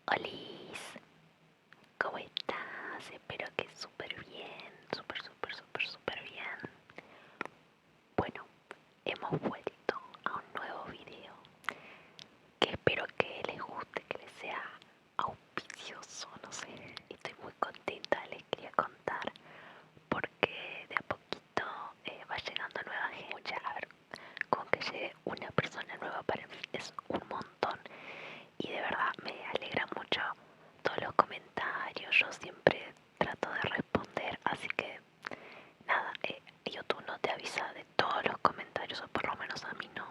Olis, ¿cómo estás? Espero que súper bien, súper bien. Bueno, hemos vuelto a un nuevo video que espero que les guste, que les sea auspicioso, no sé. Estoy muy contenta, les quería contar porque de a poquito va llegando nueva gente. A ver, con que llegue una persona nueva para mí es un montón. Y de verdad me alegra mucho todos los comentarios, yo siempre trato de responder, así que nada, YouTube no te avisa de todos los comentarios, o por lo menos a mí no,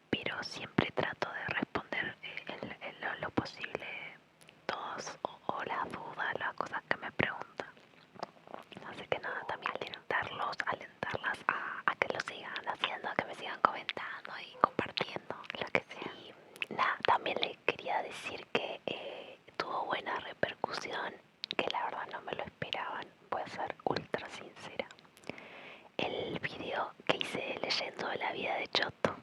pero siempre trato de responder lo posible todos o las dudas, las cosas que me preguntan. Así que nada, también alentarlas a que lo sigan haciendo, a que me sigan comentando y compartiendo, lo que sea. Y nada, también les quería decir que tuvo buena repercusión, que la verdad no me lo esperaban, voy a ser ultra sincera. El video que hice leyendo la vida de Choto,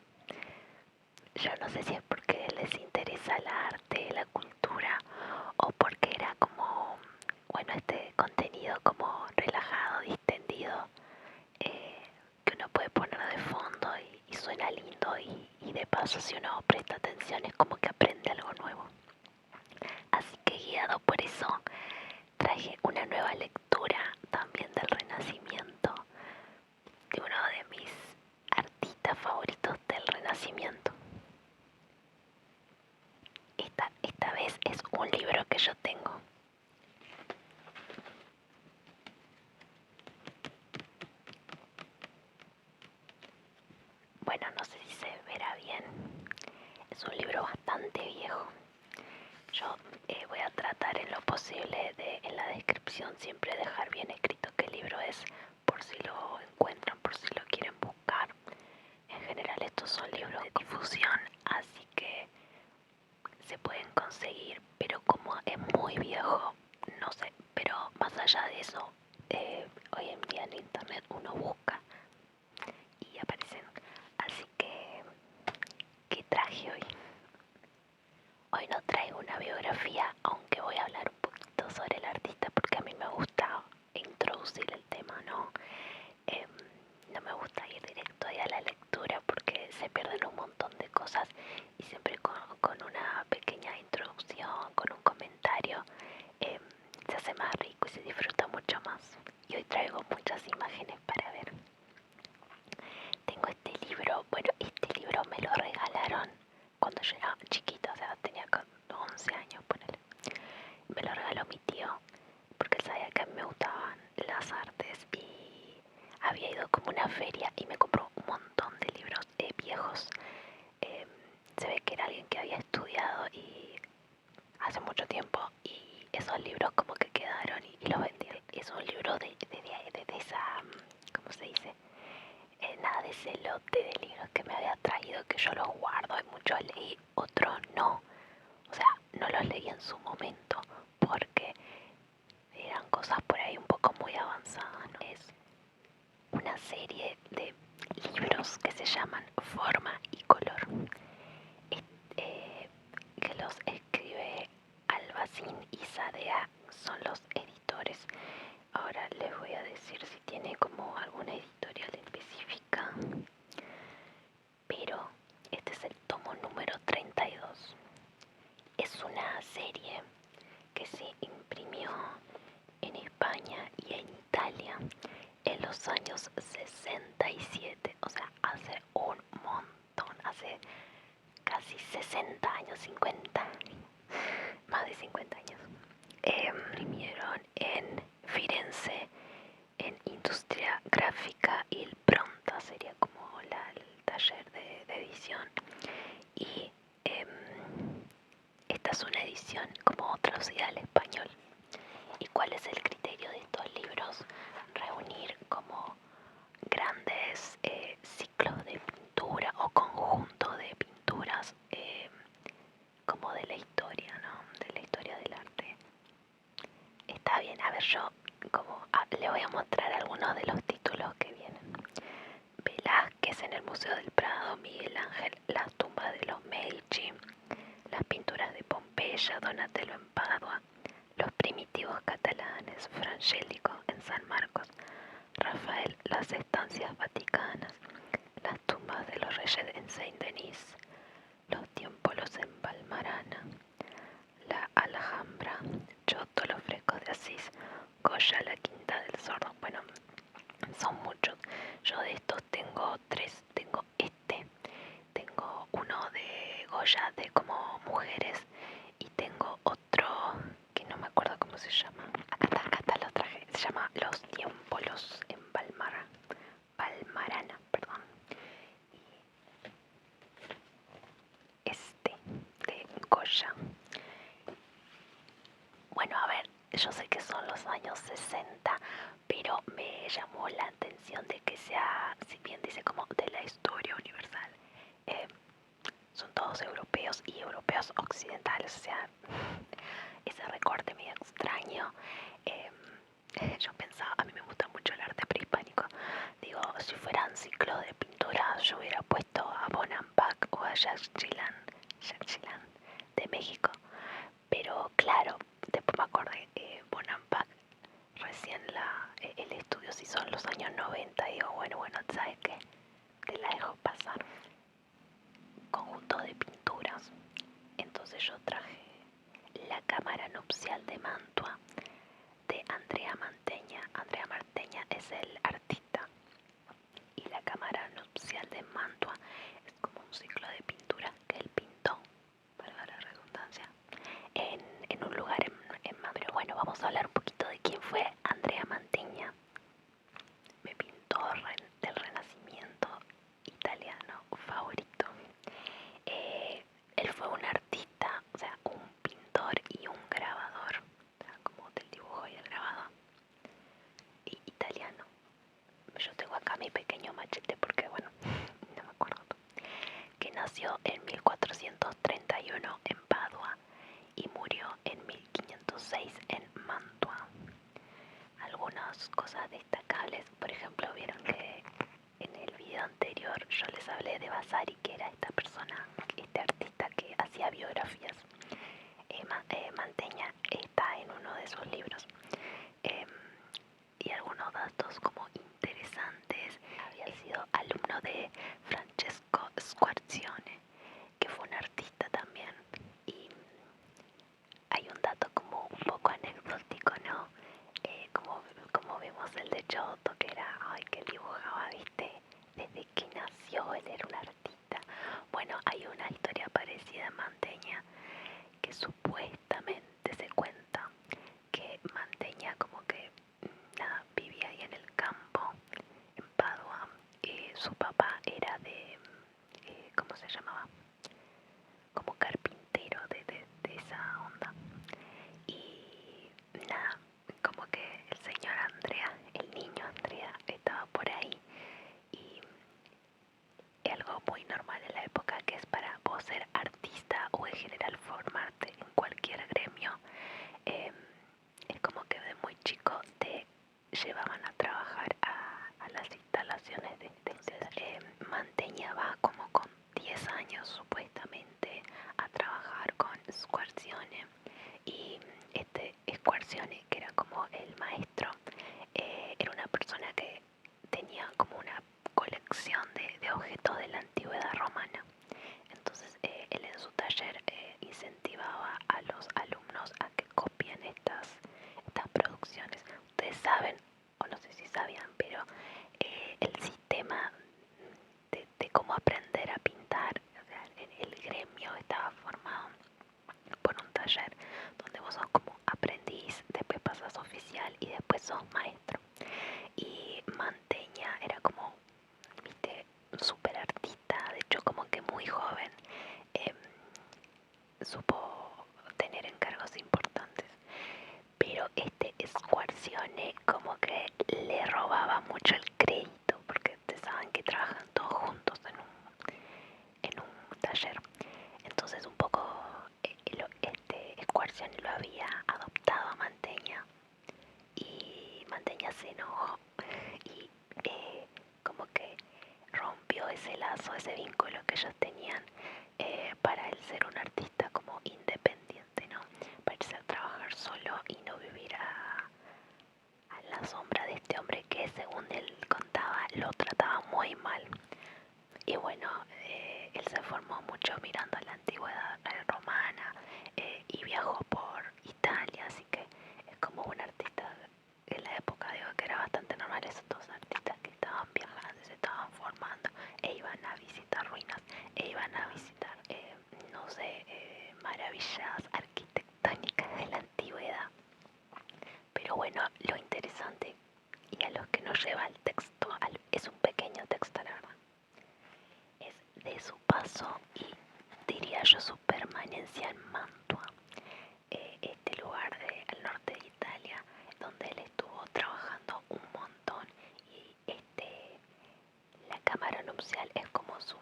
yo no sé si es porque les interesa el arte, la cultura, o porque era como, bueno, este contenido como relajado, distendido, que uno puede poner de fondo y suena lindo y de paso si uno presta atención es como que aprende algo nuevo. Así que guiado por eso traje una nueva lectura también del Renacimiento, de uno de mis artistas favoritos del Renacimiento. Esta vez es un libro que yo tengo. Bueno, no sé si se verá bien. Es un libro bastante viejo. Yo voy a tratar en lo posible de en la descripción siempre dejar bien escrito qué libro es, por si lo encuentran, por si lo quieren buscar. En general estos son libros de difusión, así que se pueden conseguir, pero como es muy viejo, no sé. Pero más allá de eso, hoy en día en internet uno busca y aparecen. Así que, ¿qué traje hoy? Hoy no traigo una biografía, aunque voy a hablar un poquito sobre el artista porque a mí me gusta introducir el tema, ¿no? Em, no me gusta ir directo ahí a la lectura porque se pierden un montón de cosas y siempre con una pequeña introducción, con un comentario, se hace más rico y se disfruta mucho más. Y hoy traigo muchas imágenes para ver. Tengo este libro, bueno, este libro me lo regalaron cuando yo era chiquita, o sea, tenía 11 años, ponele. Me lo regaló mi tío porque él sabía que a mí me gustaban las artes y había ido como a una feria y me compró un montón de libros viejos. Eh, Se ve que era alguien que había estudiado y hace mucho tiempo y esos libros como que quedaron y los vendí. Es un libro de esa, ¿cómo se dice? Nada, de ese lote de libros que me había traído, que yo los guardo, hay muchos leí, otros no. O sea, no los leí en su momento porque eran cosas por ahí un poco muy avanzadas, ¿no? Es una serie de libros que se llaman Forma y Color, eh, que los escribe Albarracín y Sadea, son los editores. Ahora les voy a decir si tiene como alguna editorial específica, pero este es el tomo número 32. Es una serie que se imprimió en España y en Italia en los años 67, o sea, hace un montón, hace casi 60 años, 50, más de 50 años. Imprimieron en Firenze, en Industria Gráfica Il Pronta, sería como el taller de edición, y esta es una edición como traducida al español. ¿Y cuál es el criterio de estos libros? Reunir como grandes ciclos de pintura o conjunto de pinturas como de la historia, ¿no? De la historia del arte. Está bien, a ver, yo como le voy a mostrar algunos de los títulos que vienen. Velázquez en el Museo del Prado, Miguel Ángel, las tumbas de los Medici, las pinturas de Pompeya, Donatello en Padua, los primitivos catalanes, Frangélico en San Marcos, Rafael, las estancias vaticanas, las tumbas de los reyes en Saint-Denis, los tiempolos en Valmarana, la Alhambra, Giotto, los frescos de Asís, Goya, la Quinta del Sordo. Bueno, son muchos. Yo de estos tengo tres. Tengo uno de Goya de como mujeres y tengo otro que no me acuerdo cómo se llama. Acá está, lo traje. Se llama Los tiempolos en Valmarana, perdón. Y este de Goya. Bueno, a ver, yo sé que son los años 60, pero me llamó la atención de que sea, si bien dice como de la historia universal, eh, son todos europeos y europeos occidentales, o sea, ese recorte medio extraño. Yo pensaba, a mí me gusta mucho el arte prehispánico, digo, si fueran ciclos de pintura yo hubiera puesto a Bonampak o a Jacques Chilán de México, pero claro, después me acordé, Bonampak recién el estudio si son los años 90 y digo, bueno, ¿sabes qué? Te la dejo pasar. Conjunto de pinturas. Entonces yo traje La cámara nupcial de Mantua de Andrea Mantegna. Andrea Mantegna es el artista y La cámara nupcial de Mantua es como un ciclo de pintura que él pintó, para la redundancia, en un lugar en Mantua. Pero bueno, vamos a hablar un poquito de quién fue Andrea Mantegna. Mi pintor del Renacimiento italiano favorito. Él fue un artista, o sea, un pintor y un grabador, o sea, como del dibujo y el grabado, y italiano. Yo tengo acá mi pequeño machete porque, bueno, no me acuerdo, que nació en 1431 en Padua y murió en 1506 en Mantua. Algunas cosas destacables, por ejemplo, vieron que en el video anterior yo les hablé de Vasari, que era esta persona, este artista que hacía biografías. Mantegna está en uno de sus libros. Em, y algunos datos como interesantes. Había sido alumno de Francesco Squarcione, que fue un artista también. Y hay un dato como un poco anecdótico, ¿no? Como vemos el de Giotto, que era, ay, que dibujaba, viste, desde que nació él era un artista. Bueno, hay una historia parecida en Mantegna, que supuestamente se cuenta que Mantegna como que nada, vivía ahí en el campo, en Padua, y su papá era de, ¿cómo se llamaba? Como carpintero de esa onda. Y nada, como que el señor Andrea, el niño Andrea, estaba por ahí y algo muy normal en la época, que es para vos ser artista o en general formarte en cualquier gremio, eh, es como que de muy chico te llevaban a trabajar a las instalaciones de entonces Mantegna va como con 10 años supuestamente a trabajar con Squarcione, y este Squarcione, que era como el maestro, era una persona que tenía como una colección de objetos de la antigüedad romana. Entonces él en su taller incentivaba a los alumnos a que copien estas producciones. Ustedes saben, o no sé si sabían, pero el sistema de cómo aprender a pintar, o sea, el gremio estaba formado por un taller donde vos sos como aprendiz, después pasas oficial y después sos maestro. Y Mantegna era como, viste, súper artista, de hecho como que muy joven supo tener encargos importantes. Pero este Squarcione como que le robaba mucho el crédito, porque ustedes saben que trabajan todos juntos en un taller. Entonces un poco este Squarcione lo había adoptado a Mantegna y Mantegna se enojó y como que rompió ese lazo, ese vínculo que ellos tenían, para él ser un artista como independiente, ¿no? Y bueno, él se formó mucho mirando la antigüedad romana y viajó por Italia, así que es como un artista en la época, digo, que era bastante normal esos dos artistas que estaban viajando, se estaban formando e iban a visitar ruinas, e iban a visitar, no sé, maravillas arquitectónicas de la antigüedad. Pero bueno, lo interesante y a lo que nos lleva el texto, es un pequeño texto, la verdad, es de su paso y diría yo su permanencia en Mantua, este lugar al norte de Italia, donde él estuvo trabajando un montón y la cámara nupcial es como su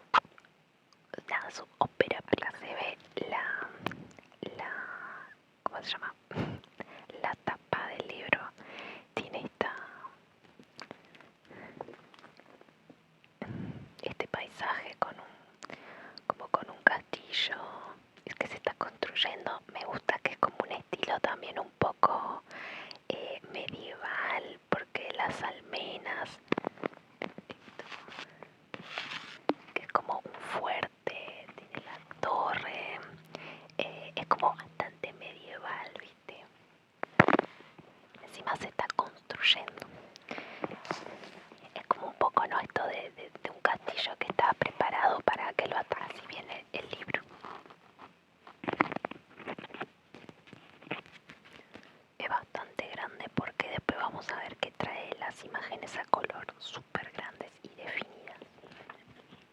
ópera, porque se ve la, ¿cómo se llama? La tapa del libro tiene este paisaje como con un castillo que se está construyendo. Me gusta que es como un estilo también un poco medieval, porque las almenas, que es como un fuerte, tiene la torre, es como bastante medieval, ¿viste? Encima se está construyendo. Es como un poco, ¿no? Esto de un castillo que está preparado para que lo atrás y viene el libro. Es bastante grande porque después vamos a ver que trae las imágenes a color súper grandes y definidas.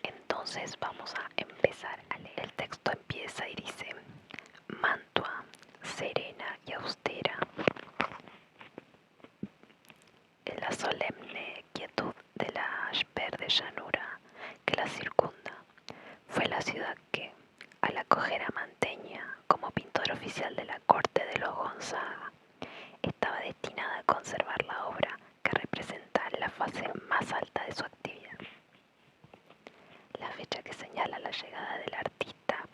Entonces vamos a empezar a leer. El texto empieza y dice: Mantua, serena y austera, en la solemne quietud de la verde llanura que la circunda, fue la ciudad que, al acoger a Mantegna como pintor oficial de la corte de los Gonzaga, estaba destinada a conservar la obra que representa la fase más alta de su actividad. La fecha que señala la llegada del artista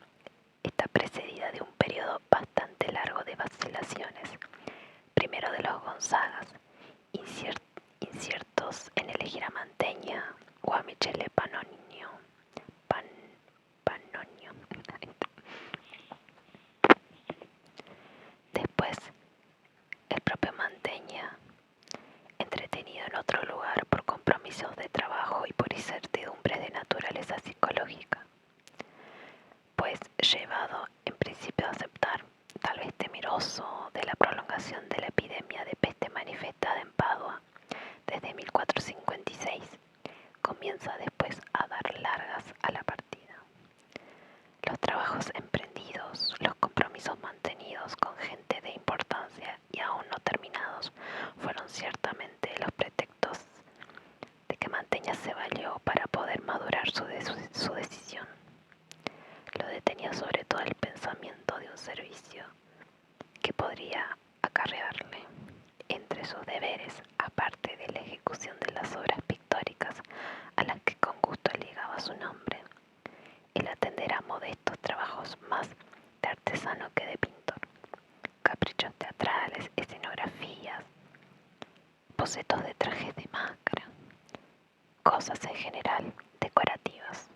está precedida de un periodo bastante largo de vacilaciones, primero de los Gonzagas, inciertos en elegir a Mantegna o a Michele Pannonio. Pannonio. Después, el propio Mantegna, entretenido en otro lugar por compromisos de trabajo y por incertidumbres de naturaleza psicológica, pues llevado en principio a aceptar, tal vez temeroso de la prolongación de la epidemia de peste manifestada en Padua desde 1456, comienza después a dar largas a la partida. Los trabajos emprendidos, los compromisos mantenidos con gente de importancia y aún no terminados, fueron ciertamente los pretextos de que Mantegna se valió para poder madurar su decisión. Lo detenía sobre todo el pensamiento de un servicio que podría acarrearle, entre sus deberes, aparte de la ejecución de las obras pictóricas a las que con gusto ligaba su nombre, el atender a modestos trabajos más de artesano que de pintor, caprichos teatrales, escenografías, bocetos de trajes de máscara, cosas en general decorativas,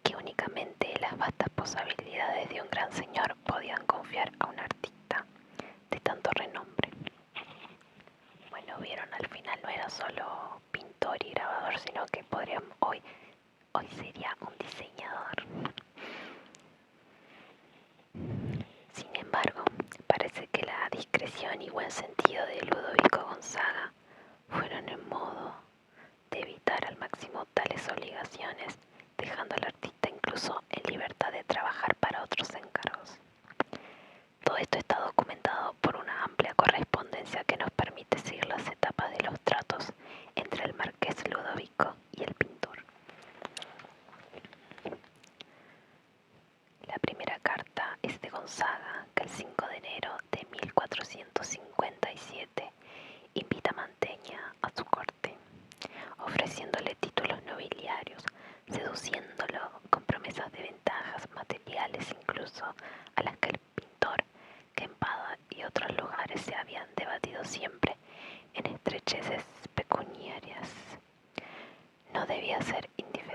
que únicamente las vastas posibilidades de un gran señor podían confiar a un artista de tanto renombre. Bueno, vieron, al final no era solo pintor y grabador, sino que hoy sería un diseñador. Sin embargo, parece que la discreción y buen sentido de Ludovico Gonzaga fueron en modo de evitar al máximo tales obligaciones, dejando al artista incluso en libertad de trabajar para otros encargos. Todo esto está documentado por una amplia correspondencia que nos permite seguir las etapas de los tratos entre el marqués Ludovico y el pintor. La primera carta es de Gonzaga, que el 5 de enero de 1457 invita a Mantegna a su corte, ofreciéndole títulos nobiliarios, seduciéndolo con promesas de ventajas materiales incluso a las que el pintor, que en Padua y otros lugares se habían debatido siempre en estrecheces pecuniarias, no debía ser indiferente.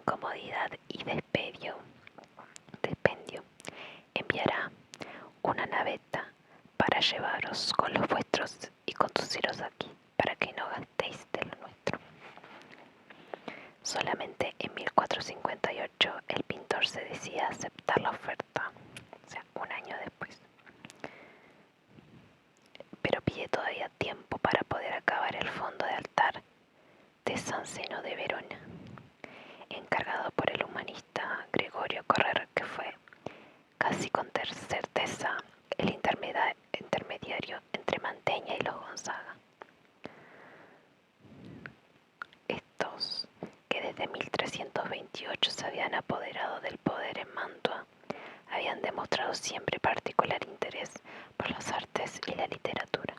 incomodidad y despendio, enviará una naveta para llevaros con los vuestros y conduciros aquí, para que no gastéis de lo nuestro. Solamente en 1458 el pintor se decía a aceptar la oferta, o sea, un año después. Pero pide todavía tiempo para poder acabar el fondo de altar de San Zeno de Verona, encargado por el humanista Gregorio Correr, que fue casi con certeza el intermediario entre Mantegna y los Gonzaga. Estos, que desde 1328 se habían apoderado del poder en Mantua, habían demostrado siempre particular interés por las artes y la literatura,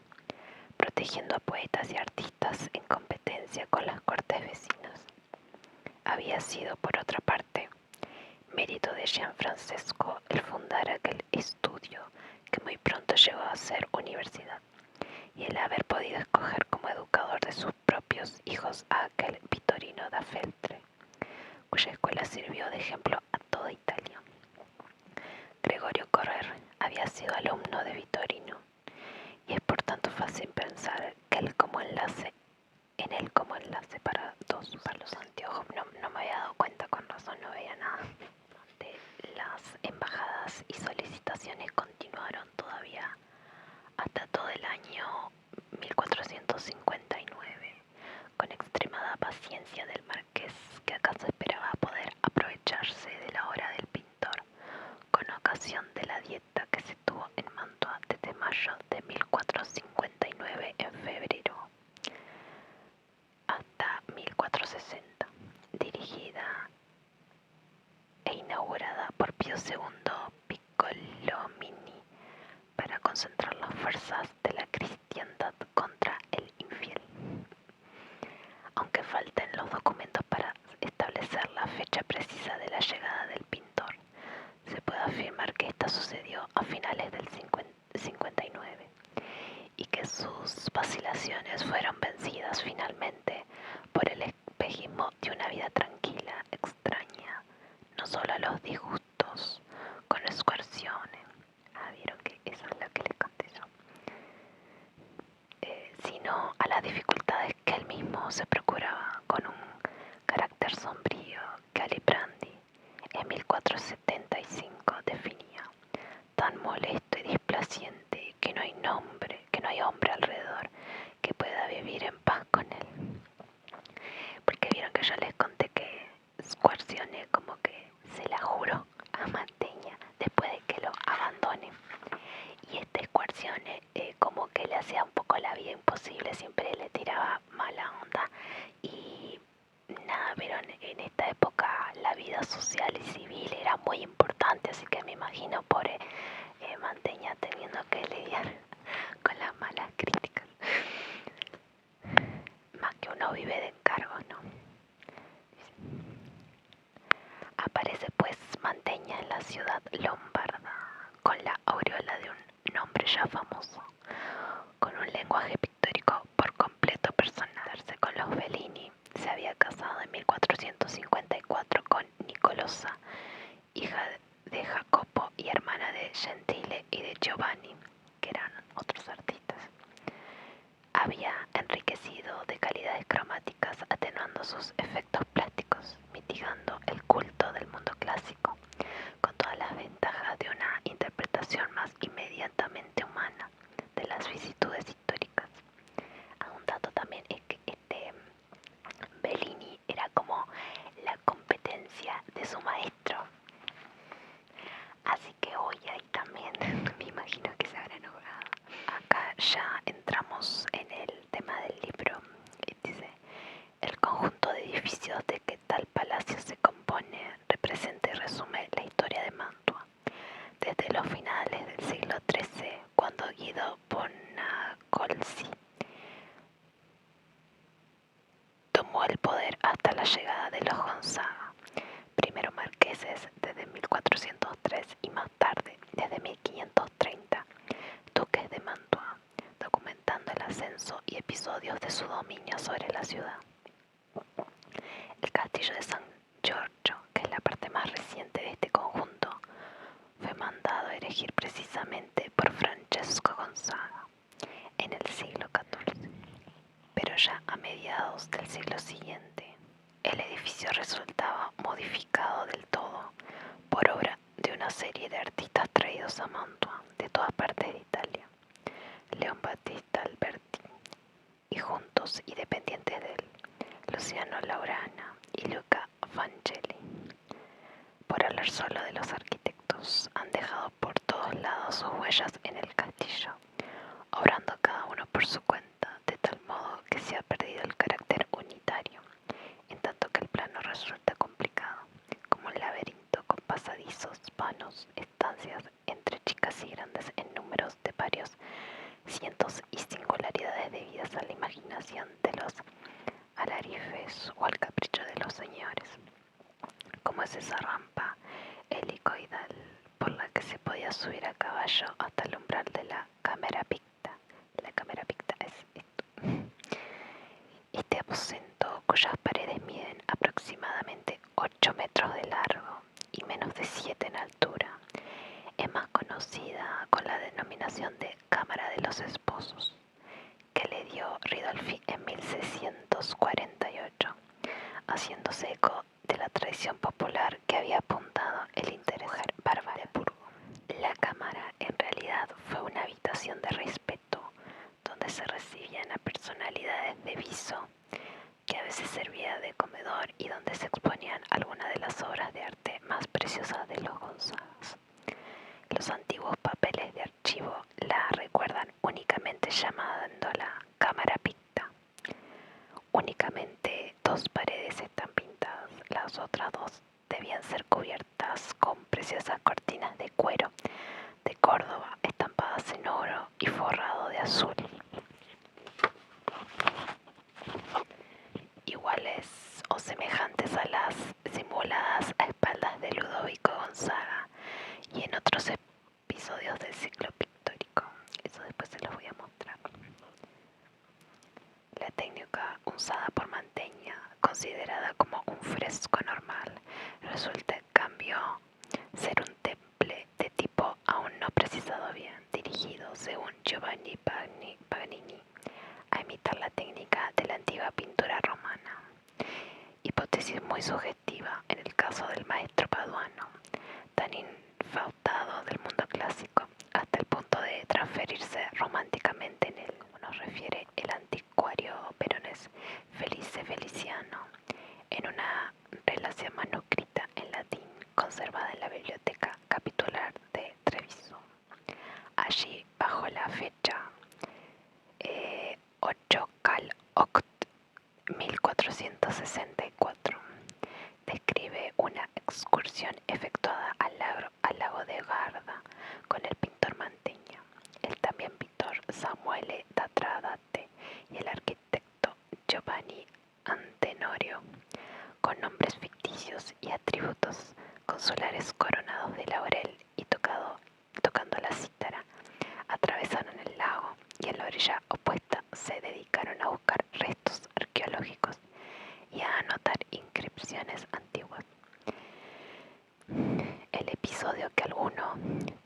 protegiendo a poetas y artistas en competencia con las cortes vecinas. Había sido, por otra parte, mérito de Gianfrancesco el fundar aquel estudio que muy pronto llegó a ser universidad, y el haber podido escoger como educador de sus propios hijos a aquel Vittorino da Feltre, cuya escuela sirvió de ejemplo a toda Italia. Gregorio Correr había sido alumno de Vittorino, y es por tanto fácil pensar que en él como enlace para los anteojos. No me había dado cuenta, con razón no veía nada. Las embajadas y solicitaciones continuaron todavía hasta todo el año 1459, con extremada paciencia del marqués, que acaso esperaba poder aprovecharse de la hora del pintor, con ocasión de la dieta que se tuvo en Mantua desde mayo de 1459 en febrero hasta 1460, dirigida e inaugurada por Pío II Piccolomini para concentrar las fuerzas de la cristiandad contra el infiel. Aunque falten los documentos para establecer la fecha precisa de la llegada del pintor, se puede afirmar que esta sucedió a finales del 59 y que sus vacilaciones fueron vencidas finalmente por el espejismo de una vida tranquila, extraña, no solo a los disgustos con excursiones, vieron que esa es la que les conté yo, sino a las dificultades que él mismo se procuraba con un carácter sombrío que Aliprandi en 1475 definía: tan molesto y displaciente que no hay hombre alrededor que pueda vivir en paz con él. Porque vieron que yo les conté que Squarcione como que se la juró a Mantegna después de que lo abandone, y este Squarcione como que le hacía un poco la vida imposible, siempre le tiraba mala onda y nada. Pero en esta época la vida social y civil era muy importante, así que me imagino por Mantegna teniendo que lidiar con las malas críticas, más que uno vive de encargos, ¿no? Aparece pues Mantegna en la ciudad lombarda con la aureola de un nombre ya famoso, con un lenguaje pictórico por completo personal. Con los Bellini, se había casado en 1454 con Nicolosa, hija de Jacopo y hermana de Gentile y de Giovanni, que eran otros artistas. Había enriquecido de calidades cromáticas, atenuando sus efectos plásticos, mitigando el culto del mundo clásico, con todas las ventajas de una interpretación más inmediatamente humana de las vicisitudes históricas. Un dato también es que Bellini era como la competencia de su maestro, así que hoy ahí también me imagino que se habrá enojado. Acá ya entramos en el tema del libro. Dice: el conjunto de edificios de que tal palacio se compone representa y resume la historia de Mantua desde los finales del siglo XIII, cuando Guido Bonacolsi tomó el poder, hasta la llegada de los Gonzaga, primero marqueses desde 1403 y más tarde, desde 1530, duques de Mantua, documentando el ascenso y episodios de su dominio sobre la ciudad. El castillo de San del siglo siguiente. El edificio resultaba modificado del todo por obra de una serie de artistas traídos a Mantua de todas partes de Italia, Leon Battista Alberti, y juntos y dependientes de él, Luciano Laurana y Luca Fancelli. Por hablar solo de los arquitectos, han dejado por todos lados sus huellas en el castillo, obrando cada uno por su cuenta, de tal modo que se ha perdido el carácter unitario, en tanto que el plano resulta complicado, como un laberinto con pasadizos, vanos, estancias entre chicas y grandes en números de varios cientos y singularidades debidas a la imaginación de los alarifes o al capricho de los señores, como es esa rampa helicoidal por la que se podía subir a caballo hasta el umbral de la cámara picta. La cámara picta es esto. Este aposento, cuyas paredes miden aproximadamente 8 metros de largo y menos de 7 en altura, es más conocida con la denominación de Cámara de los Esposos, que le dio Ridolfi en 1648, haciéndose eco de la tradición popular que había apuntado el interés bárbara de Burgo. La cámara en realidad fue una habitación de respeto donde se recibían a personalidades de viso, que a veces servía de comedor y donde se exponían algunas de las obras de arte más preciosas de los Gonzagas. Los antiguos papeles de archivo la recuerdan únicamente llamándola cámara picta. Únicamente 2 paredes están pintadas, las otras 2 debían ser cubiertas con preciosas cortinas de cuero de Córdoba estampadas en oro y forrado de azul. Iguales o semejantes a las simuladas a espaldas de Ludovico Gonzaga y en otros episodios del ciclo pictórico. Eso después se los voy a mostrar. La técnica usada por Mantegna, considerada como un fresco normal, resulta en cambio ser un temple de tipo aún no precisado bien, dirigido, según Giovanni Paganini, a imitar la técnica de la antigua pintura romana. Hipótesis muy sugestiva en el caso del maestro paduano, tan infautado del mundo clásico, hasta el punto de transferirse románticamente en él. Nos refiere el anticuario peronés Felice Feliciano en una relación manuscrita en latín conservada en la Biblioteca Capitular de Treviso. Allí, bajo la fecha 8 Cal Oct 1464, describe una excursión efectuada al lago de Garda con el pintor Mantegna, el también pintor Samuele da Tradate y el arquitecto Giovanni Antenorio, con nombres ficticios y atributos consulares coronados de laurel y tocando la cítara, atravesaron el lago y en la orilla opuesta se dedicaron a buscar restos arqueológicos y a anotar inscripciones antiguas. El episodio que alguno,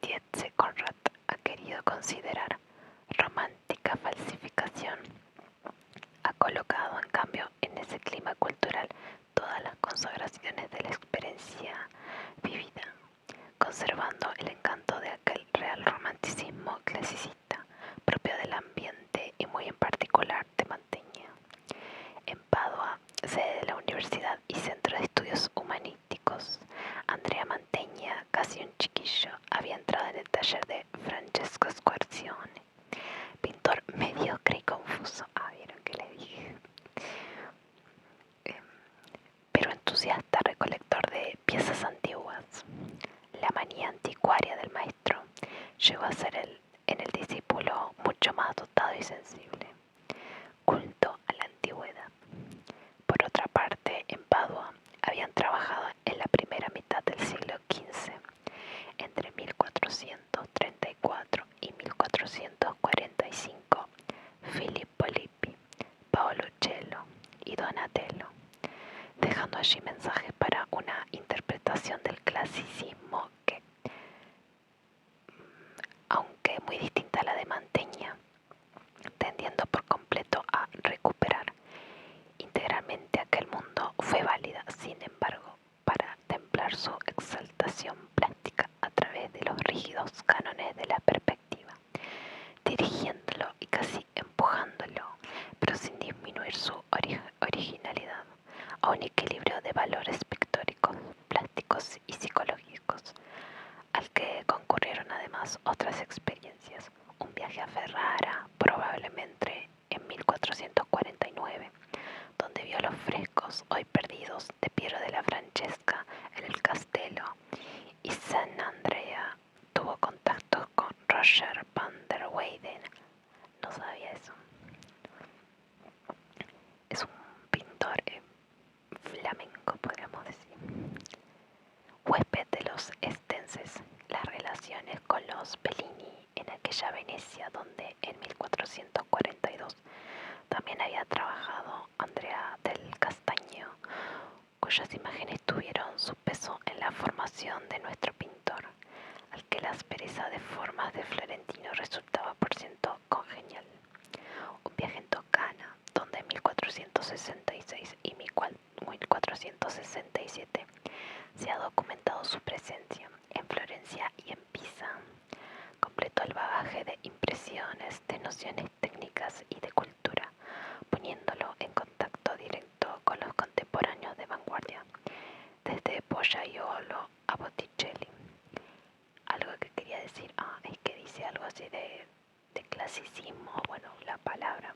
Tietze Conrad, ha querido considerar romántica falsificación, ha colocado en cambio en ese clima cultural todas las consagraciones de la experiencia vivida, conservando el encanto de aquel real romanticismo clasicista propio del ambiente y muy en particular de Mantegna. En Padua, sede de la Universidad y Centro de Estudios Humanísticos, Andrea Mantegna, casi un chiquillo, había entrado en el taller de Francesco Squarcione, pintor mediocre y confuso. ¿Vieron que le dije? Pero entusiasta recolector de piezas antiguas. La manía anticuaria del maestro llegó a ser en el discípulo mucho más dotado y sensible, culto a la antigüedad. Por otra parte, en Padua habían trabajado en la primera mitad del siglo XV, entre 1434 y 1445, Filippo Lippi, Paolo Uccello y Donatello, dejando allí mensajes para una interpretación del clasicismo que, aunque muy distinta a la de Mantegna, tendiendo por completo a recuperar inspiración de nuestro pintor, al que la aspereza de formas de Florentino resultaba por ciento congenial. Un viaje en Toscana, donde en 1466 y 1467 se ha documentado su presencia, en Florencia y en Pisa, completó el bagaje de impresiones, de nociones técnicas y de cultura, poniéndolo en contacto directo con los contemporáneos de vanguardia, desde Poggaiolo a Botticelli. Algo que quería decir, es que dice algo así de clasicismo. Bueno, la palabra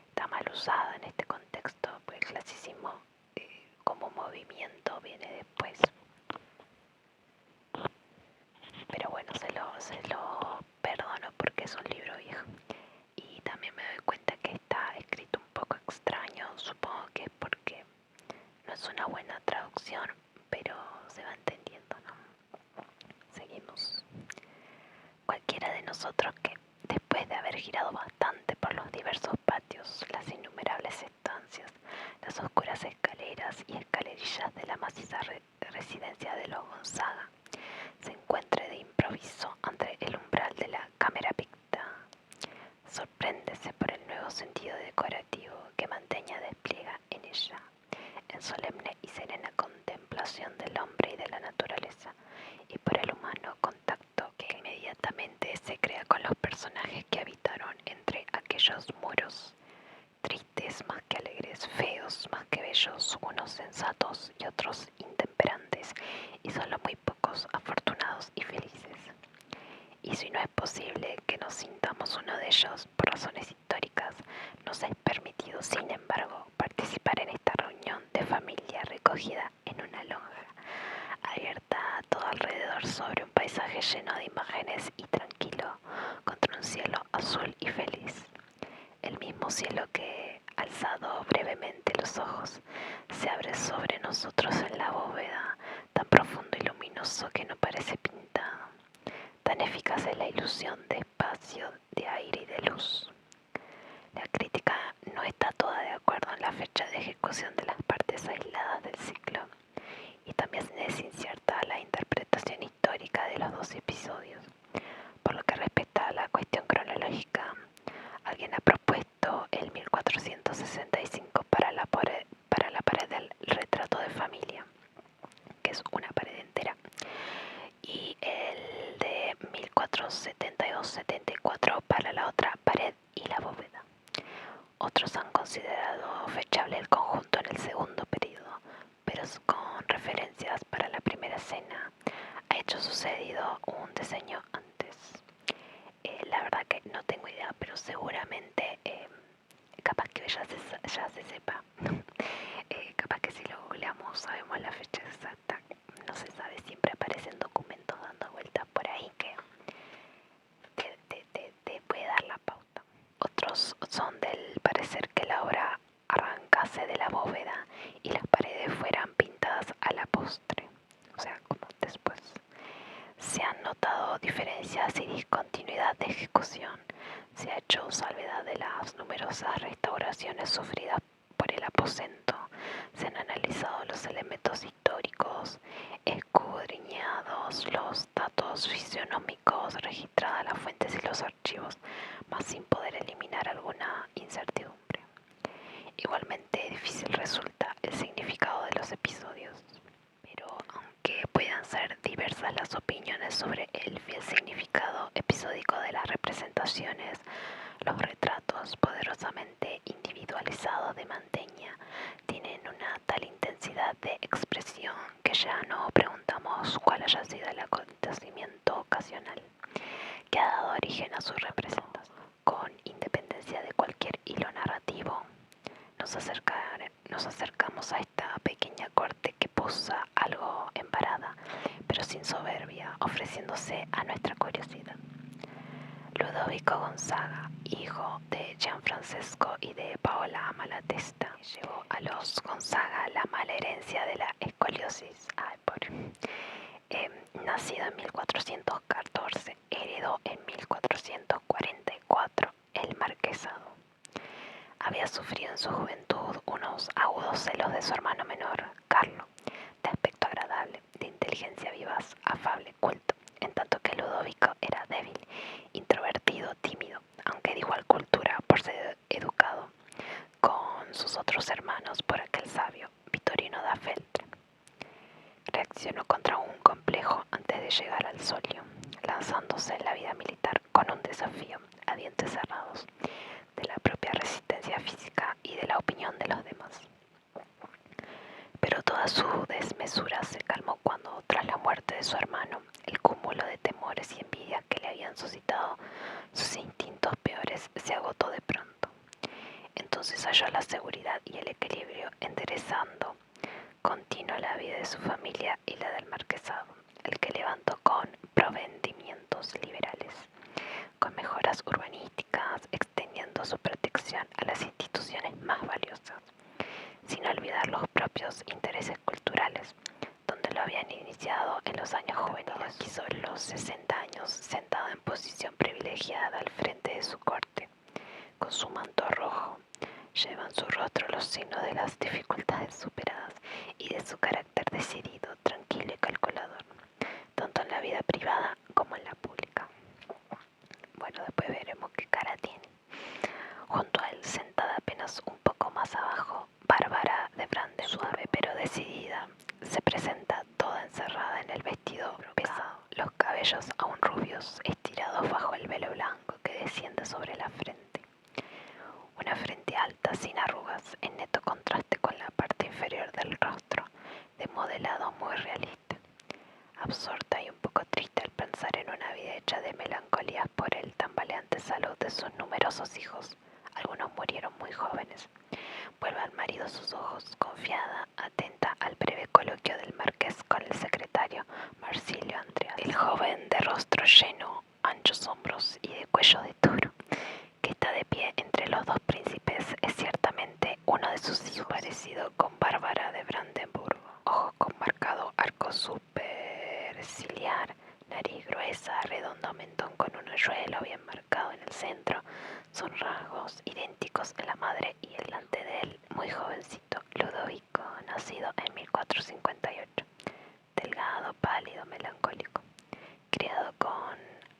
está mal usada en este contexto, pues el clasicismo como movimiento viene después. Pero bueno, se lo perdono porque es un libro viejo. Y también me doy cuenta que está escrito un poco extraño, supongo que es porque no es una buena traducción, pero se va entendiendo, ¿no? Seguimos. Cualquiera de nosotros que, después de haber girado bastante por los diversos patios, las innumerables estancias, las oscuras escaleras y escalerillas de la maciza residencia de los Gonzaga, se encuentre de improviso ante el umbral de la cámara picta, sorpréndese por el nuevo sentido decorativo que Mantegna despliega en ella, en solemne y serena contemplación del hombre y de la naturaleza, y por el humano contacto que inmediatamente se crea con los personajes que habitaron entre aquellos muros, tristes más que alegres, feos más que bellos, unos sensatos y otros intemperantes, y solo muy pocos afortunados y felices. Y si no es posible que nos sintamos uno de ellos por razones históricas, nos es permitido, sin embargo, participar en esta reunión de familia recogida en una lonja, abierta a todo alrededor sobre un paisaje lleno de imágenes y tranquilo, contra un cielo azul y feliz. El mismo cielo que, alzado brevemente los ojos, se abre sobre nosotros en la bóveda, tan profundo y luminoso que no parece pintado. Tan eficaz es la ilusión de espacio, de aire y de luz. La crítica no está toda de acuerdo en la fecha de ejecución de las partes aisladas del ciclo, y también es incierta la interpretación histórica de los dos episodios. Por lo que respecta a la cuestión cronológica, alguien ha propuesto el 1465 para la pared del retrato de familia, que es una pared entera, y el de 1472-74 para la otra pared y la bóveda. Otros han considerado fechable el conjunto en el segundo periodo, pero con referencias para la primera escena ha hecho sucedido un diseño antes. La verdad que no tengo idea, pero seguramente capaz que ya se sepa. Capaz que si lo googleamos sabemos la fecha exacta. No se sabe, siempre aparecen documentos dando vueltas por ahí que te puede dar la pauta. Otros son del parecer que la obra arrancase de la bóveda y las paredes fueran pintadas a la postre, o sea, como después. Se han notado diferencias y discontinuidad de ejecución. Se ha hecho salvedad de las numerosas restauraciones sufridas por el aposento. Se han analizado los elementos históricos, escudriñados los datos fisionómicos, registradas las fuentes y los archivos, mas sin poder eliminar alguna incertidumbre. Igualmente difícil resulta el significado de los episodios. Pero aunque puedan ser diversas las opiniones sobre el fiel significado episódico de las representaciones, los retratos poderosamente individualizados de Mantegna tienen una tal intensidad de expresión que ya no preguntamos cuál haya sido el acontecimiento ocasional que ha dado origen a sus representaciones. Con independencia de cualquier hilo narrativo, nos acercamos a esta pequeña corte que posa algo embarada, pero sin soberbia, ofreciéndose a nuestra curiosidad. Ludovico Gonzaga, hijo de Gianfrancesco y de Paola Malatesta, llevó a los Gonzaga la mala herencia de la escoliosis. Nacido en 1414, heredó en 1444 el marquesado. Había sufrido en su juventud unos agudos celos de su hermano menor, Carlo, de aspecto agradable, de inteligencia viva posicionó contra un complejo antes de llegar al solio, lanzándose en la vida militar con un desafío a dientes cerrados de la propia resistencia física y de la opinión de los demás. Pero toda su desmesura se calmó cuando, tras la muerte de su hermano, el cúmulo de temores y envidias que le habían suscitado sus instintos peores se agotó de pronto. Entonces halló la seguridad y el equilibrio enderezando continuo la vida de su familia y la del marquesado, el que levantó con provendimientos liberales, con mejoras urbanísticas, extendiendo su protección a las instituciones más valiosas, sin olvidar los propios intereses culturales, donde lo habían iniciado en los años juveniles. Quiso los 60 años sentado en posición privilegiada al frente de su corte, con su manto rojo. Lleva en su rostro los signos de las dificultades superadas y de su carácter decidido, tranquilo y calculador, tanto en la vida privada como en la pública. Bueno, después veremos qué cara tiene. Junto a él, sentada apenas un poco más abajo, Bárbara de Brandenburg, suave pero decidida, se presenta toda encerrada en el vestido pesado, los cabellos aún rubios estirados bajo el velo blanco que desciende sobre la frente. Una frente alta, sin arrugas, en neto contraste con la parte inferior del rostro, de modelado muy realista. Absorta y un poco triste al pensar en una vida hecha de melancolías por el tambaleante salud de sus numerosos hijos, algunos murieron muy jóvenes, vuelve al marido sus ojos, confiada, atenta al breve coloquio del marqués con el secretario Marsilio Andreas. El joven de rostro lleno, anchos hombros y de cuello de toro, que está de pie entre los dos príncipes, es ciertamente uno de sus hijos, parecido con Bárbara de Brandenburgo, ojos con marcado arco superciliar, nariz gruesa, redondo mentón con un hoyuelo bien marcado en el centro. Son rasgos idénticos en la madre y delante de él, muy jovencito, Ludovico, nacido en 1458, delgado, pálido, melancólico, criado con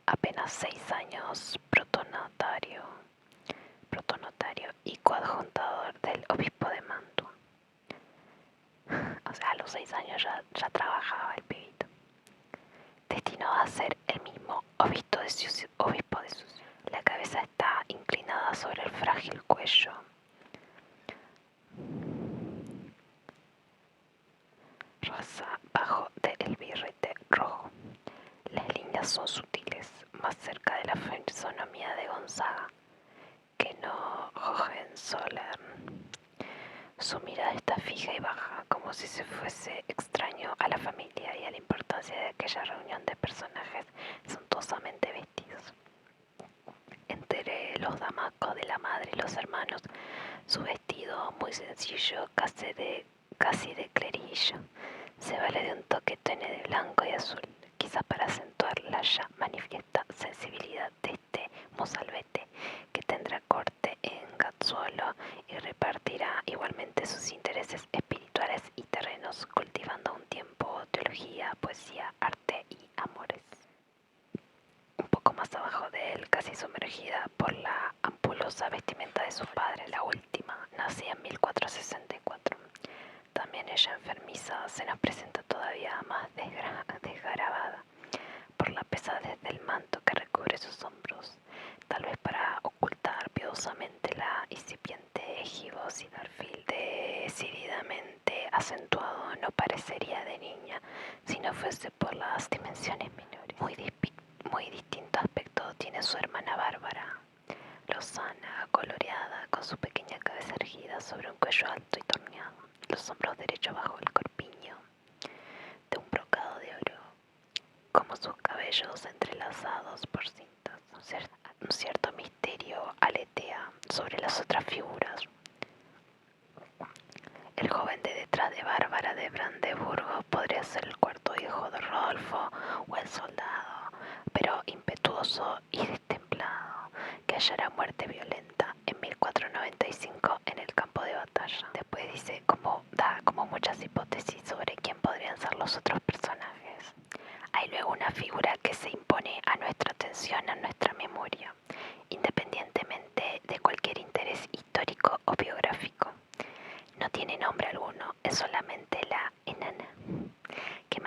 apenas 6 años, protonotario y coadjuntador del obispo de Mantua. O sea, a los 6 años ya trabajaba el pibito. Destinado a ser el mismo obispo de su ciudad. La cabeza está inclinada sobre el frágil cuello. Rosa bajo del birrete rojo. Las líneas son sutiles, más cerca de la fisonomía de Gonzaga que no Hohenzollern. Su mirada está fija y baja, como si se fuese extraño a la familia y a la importancia de aquella reunión de personajes suntuosamente vestidos. Entre los damascos de la madre y los hermanos, su vestido muy sencillo, casi de clerillo, se vale de un toque tenue de blanco y azul, quizás para acentuar la ya manifiesta sensibilidad de este mozalbete, que tendrá corte en Gazzuolo y repartirá igualmente sus intereses espirituales y terrenos, cultivando a un tiempo teología, poesía, arte y amores. Un poco más abajo de él, casi sumergida por la ampulosa vestimenta de su padre, la última, nacida en 1464. También ella enfermiza se nos presenta todavía más desgarabada por la pesadez del manto que recubre sus hombros, tal vez para ocultar piadosamente la incipiente gibosidad. Perfil decididamente acentuado no parecería de niña si no fuese por las dimensiones menores. Muy distinto aspecto tiene su hermana Bárbara, lozana, coloreada, con su pequeña cabeza erguida sobre un cuello alto y torneado, los hombros derechos bajo el corpiño de un brocado de oro, como sus cabellos entrelazados por cintas. Un cierto misterio aletea sobre las otras figuras. El joven de detrás de Bárbara de Brandeburgo podría ser el cuarto hijo de Rodolfo o el soldado, pero impetuoso y destemplado, que hallará muerte violenta en 1495 en el campo de batalla. Después dice, da como muchas hipótesis sobre quién podrían ser los otros personajes. Hay luego una figura que se impone a nuestra atención, a nuestra memoria, independientemente de cualquier interés histórico o biográfico. No tiene nombre alguno, es solamente la enana, que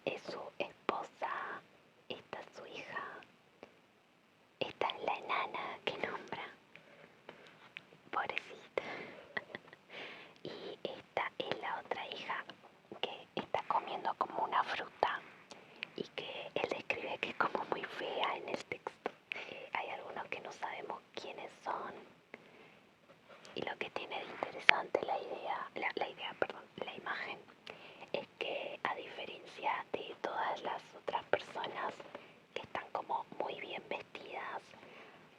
es su esposa, esta es su hija, esta es la enana que nombra, pobrecita. Y esta es la otra hija que está comiendo como una fruta y que él describe que es como muy fea en el texto. Hay algunos que no sabemos quiénes son y lo que tiene de interesante la imagen es que a diferencia de todas las otras personas que están como muy bien vestidas,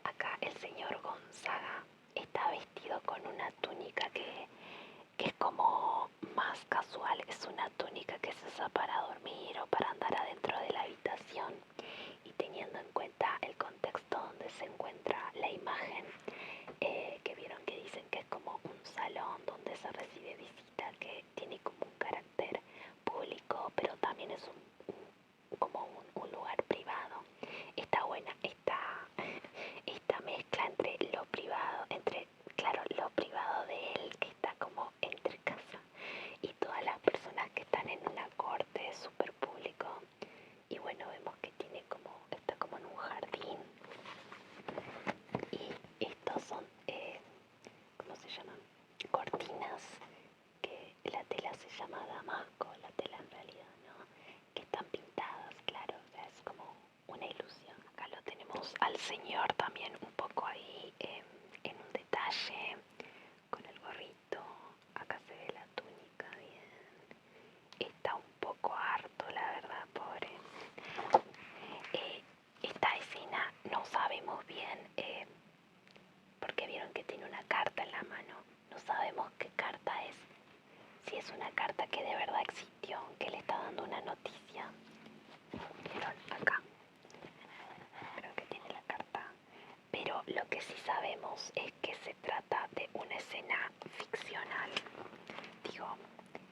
acá el señor Gonzaga está vestido con una túnica que es como más casual, es una túnica que se usa para dormir o para andar adentro de la habitación, y teniendo en cuenta el contexto donde se encuentra la imagen, que vieron que dicen que es como un salón donde se recibe visita, que tiene como un carácter público, pero también es como un lugar privado. Está buena esta mezcla entre lo privado, claro, lo privado de él, que está como entre casa, y todas las personas que están en una corte súper público. Y bueno, vemos que está como en un jardín, y estos son, ¿cómo se llaman? Cortinas, que la tela se llama damasco, la tela en realidad, ¿no? Que están pintadas, claro, o sea, es como una ilusión. Acá lo tenemos al señor también un poco ahí, en un detalle, con el gorrito. Acá se ve la túnica bien. Está un poco harto, la verdad, pobre. Esta escena no sabemos bien, porque vieron que tiene una carta en la mano. No sabemos qué carta es. Si es una carta que de verdad existió, que le está dando una noticia. ¿Vieron? Acá. Creo que tiene la carta. Pero lo que sí sabemos es que se trata de una escena ficcional. Digo,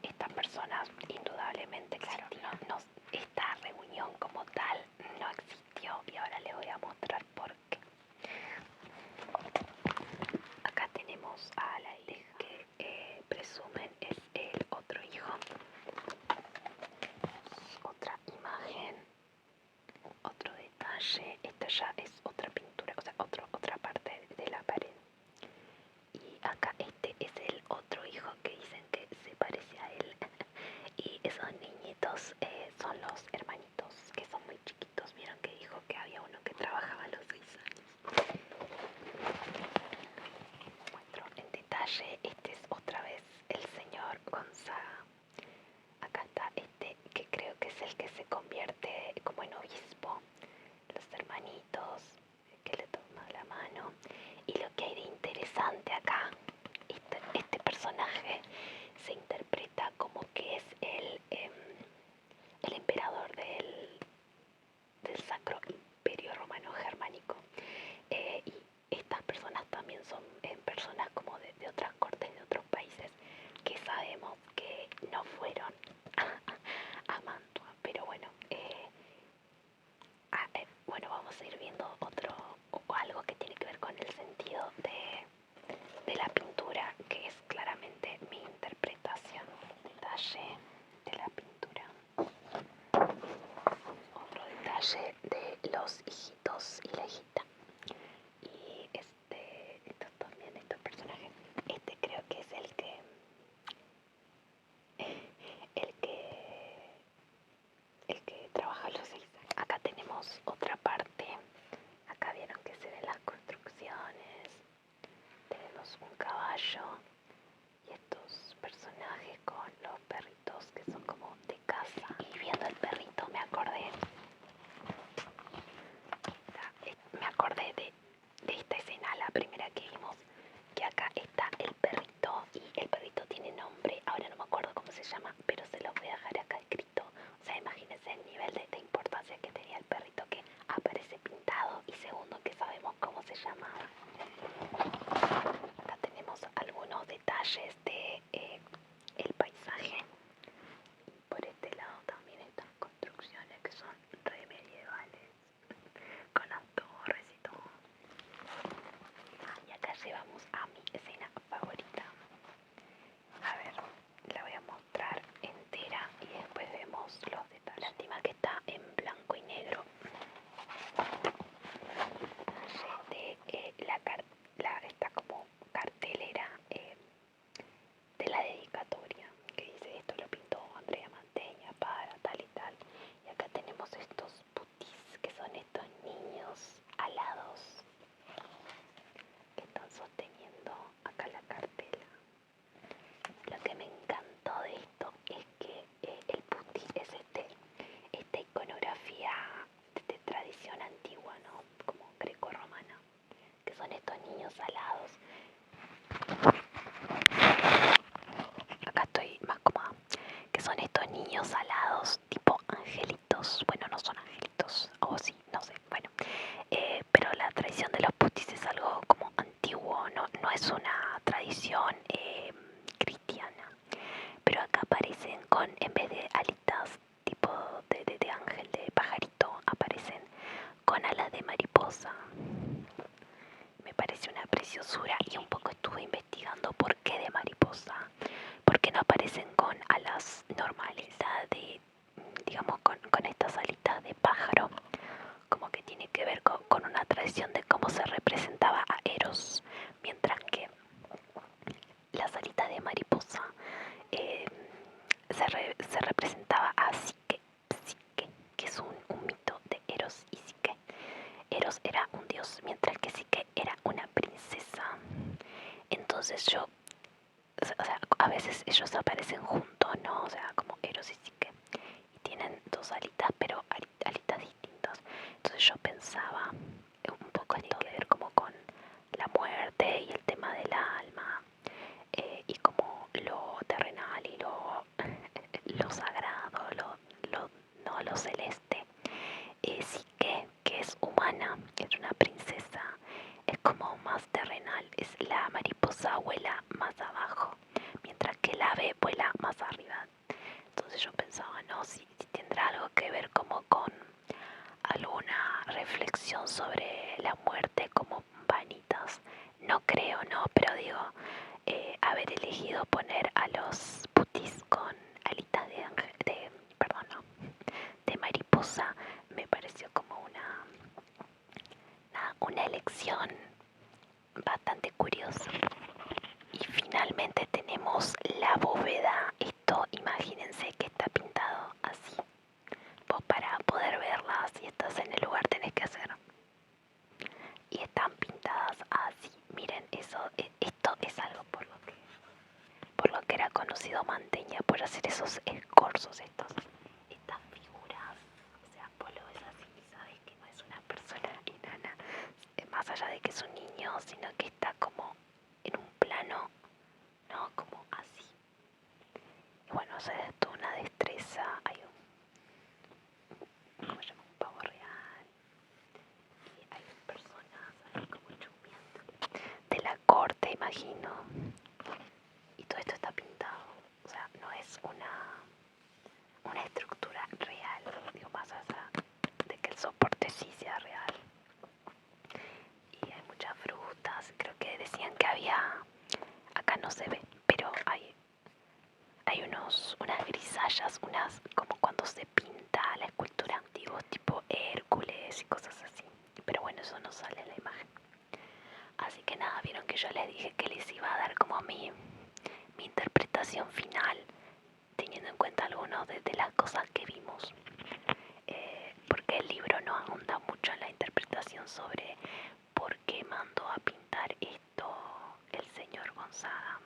estas personas indudablemente, claro, esta reunión como tal no existió, y ahora les voy a mostrar por qué. Acá tenemos a la hija que presumen es el otro hijo. Otra imagen, otro detalle. Esta ya es otra pintura, o sea, otra parte de la pared. Y acá este es el otro hijo que dicen que se parece a él. Y esos niñitos son los hermanitos, que son muy chiquitos. Vieron que dijo que había uno que trabajaba a los 6 años. Muestro en detalle. Este es otra vez el señor Gonzaga. Acá está este, que creo que es el que se convierte como en obispo. Los hermanitos, que le toma la mano. Y lo que hay de interesante acá, este personaje se interpreta como que es el emperador del Sacro Imperio Romano Germánico. Y estas personas también son personas como de otras cortes de otros países, que sabemos que no fueron a Mantua, pero bueno, bueno, vamos a ir viendo algo que tiene que ver con el sentido de la pintura, que es claramente mi interpretación. Detalle de la pintura. Otro detalle de los hijitos y la hijita. Y estos también, estos personajes. Este creo que es el que trabaja los 6 años. Acá tenemos otra parte. Acá vieron que se ven las construcciones. Tenemos un caballo y estos personajes con los perritos que son como de casa. Y viendo el perrito me acordé sueños alados, tipo angelitos. Bueno, no son angelitos, o sí, no sé, bueno. Pero la tradición de los putis es algo como antiguo, no es una tradición cristiana. Pero acá aparecen con, en vez de alitas tipo de ángel, de pajarito, aparecen con alas de mariposa. Me parece una preciosura y un poco estuve investigando por qué de mariposa. Porque no aparecen con alas normales, digamos con estas alitas de pájaro. Como que tiene que ver con una tradición de cómo se representaba a Eros, mientras que las alitas de mariposa eh, se representaba a Psique, que es un mito de Eros y Psique. Eros era un dios, mientras que Psique era una princesa. Entonces o sea, a veces ellos aparecen juntos, ¿no? O sea, como Eros y Psique. Y tienen dos alitas, pero alitas distintas. Entonces yo pensaba un poco esto de ver como con la muerte y el tema del alma, y como lo terrenal y lo sagrado, no, lo celeste. Sí que es humana, es una princesa, es como más terrenal, es la mariposa vuela más abajo, mientras que el ave vuela más arriba. Entonces yo pensaba, no, si tendrá algo que ver como con alguna reflexión sobre la muerte como vanitas. No creo, no, pero digo, haber elegido poner a los putis con alitas de ángel, perdón, no, de mariposa, me pareció como una elección bastante curiosa. Y finalmente tenemos la bóveda. Esto imagínense que está pintado así. Vos para poder verla, si estás en el lugar, tenés que hacer. Y están pintadas así. Miren, esto es algo por lo que era conocido Manteña, por hacer esos escorzos, estas figuras. O sea, vos lo ves así y sabes que no es una persona enana, más allá de que es un niño, sino que está como en un plano, ¿no? Como así. Y bueno, o sea, es toda una destreza. Hay ¿cómo se llama? Un pavo real. Y hay personas ahí como chusmeando. De la corte, imagino. Y todo esto está pintado. O sea, no es una estructura real. Digo, más allá de que el soporte sí sea real. Y hay muchas frutas. Creo que decían que había... Acá no se ve, pero hay unas grisallas, como cuando se pinta la escultura antigua, tipo Hércules y cosas así. Pero bueno, eso no sale en la imagen. Así que nada, vieron que yo les dije que les iba a dar como mi interpretación final, teniendo en cuenta algunas de las cosas que vimos. Porque el libro no ahonda mucho en la interpretación sobre por qué mandó a pintar esto el señor Gonzaga,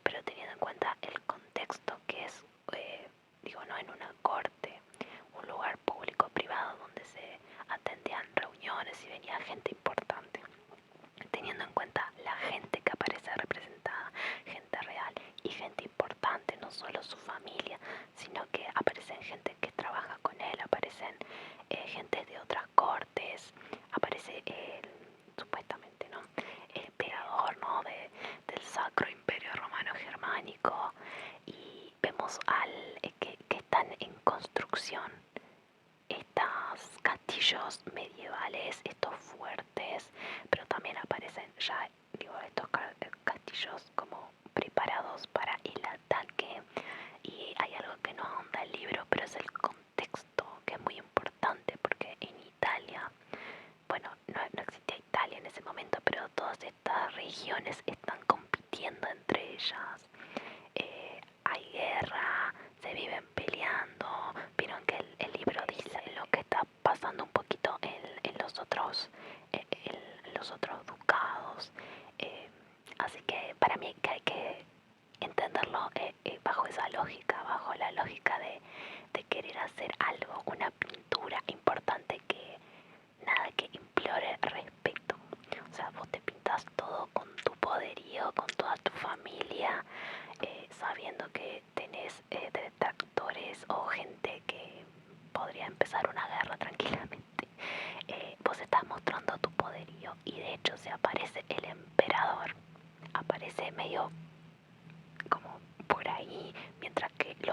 pero teniendo en cuenta el contexto que es, digo, no en una corte, un lugar público privado donde se atendían reuniones y venía gente importante, teniendo en cuenta la gente que aparece representada, gente real y gente importante, no solo su familia, sino que aparecen gente que trabaja con él, aparecen gente de otras cortes, aparece supuestamente, ¿no? El emperador, ¿no? Del Sacro Imperio Romano Germánico, y vemos que están en construcción estos castillos medievales, estos fuertes, pero también aparecen ya, digo, estos castillos como preparados para el ataque. Y hay algo que no ahonda el libro, pero es el contexto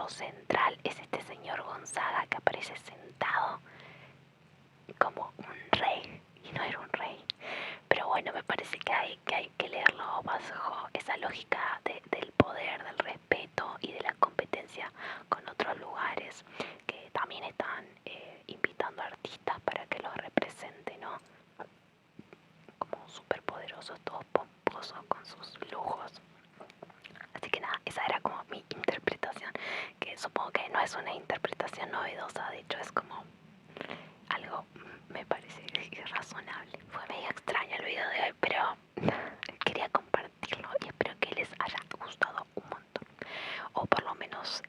rostro central es este señor Gonzaga que aparece sentado como un rey y no era un rey. Pero bueno, me parece que hay que leerlo bajo esa lógica del poder, del respeto y de la competencia con otros lugares que también están invitando artistas para que los representen, ¿no? Como súper poderosos, todos pomposos con sus lujos. Así que nada, esa era como mi interpretación, que supongo que no es una interpretación novedosa, de hecho es como algo, me parece razonable. Fue medio extraño el video de hoy, pero quería compartirlo y espero que les haya gustado un montón. O por lo menos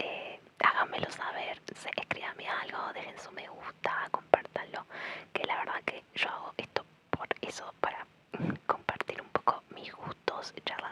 háganmelo saber, escríbanme algo, dejen su me gusta, compártanlo, que la verdad que yo hago esto por eso, para compartir un poco mis gustos, charlar